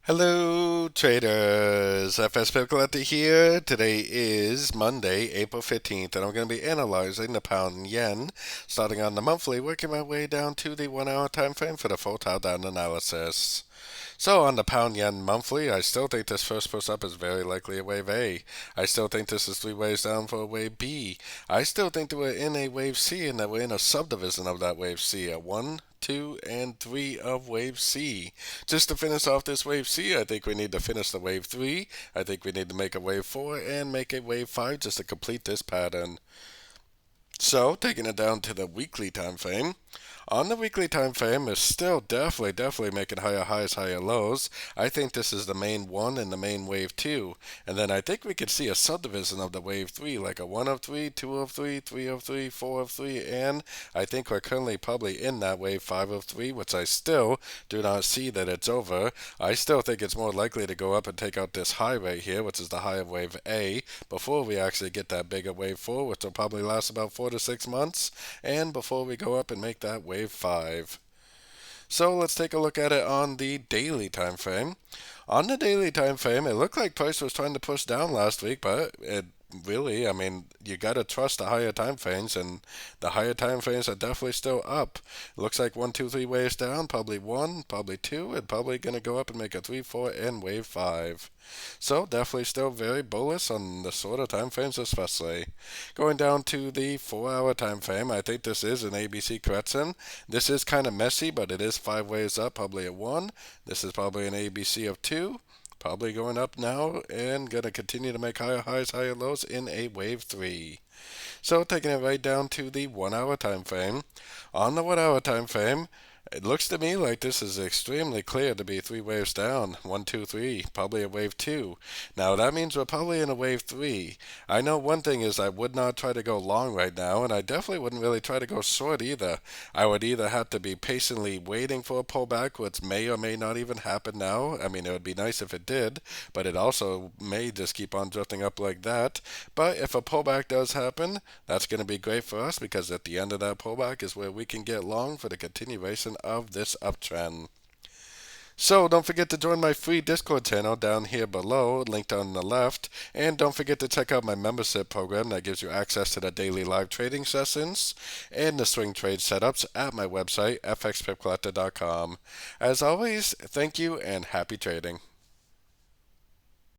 Hello, traders. FX Pip Collector here. Today is Monday, April 15th, and I'm going to be analyzing the pound and yen, starting on the monthly, working my way down to the 1 hour time frame for the full down analysis. So on the pound yen monthly, I still think this first push up is very likely a wave A. I still think this is three waves down for a wave B. I still think that we're in a wave C and that we're in a subdivision of that wave C, a 1, 2, and 3 of wave C. Just to finish off this wave C, I think we need to finish the wave 3. I think we need to make a wave 4 and make a wave 5 just to complete this pattern. So, taking it down to the weekly time frame. On the weekly time frame, it's still definitely making higher highs, higher lows. I think this is the main one and the main wave 2. And then I think we could see a subdivision of the wave 3, like a 1 of 3, 2 of 3, 3 of 3, 4 of 3, and I think we're currently probably in that wave 5 of 3, which I still do not see that it's over. I still think it's more likely to go up and take out this high right here, which is the high of wave A, before we actually get that bigger wave 4, which will probably last about 4 to 6 months, and before we go up and make that wave 5. So let's take a look at it on the daily time frame. On the daily time frame, it looked like price was trying to push down last week, but it really, I mean, you got to trust the higher time frames, and the higher time frames are definitely still up. It looks like 1, 2, 3 waves down, probably 1, probably 2, and probably going to go up and make a 3, 4, and wave 5. So definitely still very bullish on the sort of time frames, especially. Going down to the 4 hour time frame, I think this is an ABC correction. This is kind of messy, but it is 5 waves up, probably a 1. This is probably an ABC of 2. Probably going up now and going to continue to make higher highs, higher lows in a wave 3. So taking it right down to the 1 hour time frame. On the 1 hour time frame, it looks to me like this is extremely clear to be 3 waves down. 1, 2, 3, probably a wave 2. Now that means we're probably in a wave 3. I know one thing is I would not try to go long right now, and I definitely wouldn't really try to go short either. I would either have to be patiently waiting for a pullback, which may or may not even happen now. I mean, it would be nice if it did, but it also may just keep on drifting up like that. But if a pullback does happen, that's going to be great for us because at the end of that pullback is where we can get long for the continuation of this uptrend. So don't forget to join my free Discord channel down here below, linked on the left, and don't forget to check out my membership program that gives you access to the daily live trading sessions and the swing trade setups at my website, fxpipcollector.com. As always, thank you and happy trading.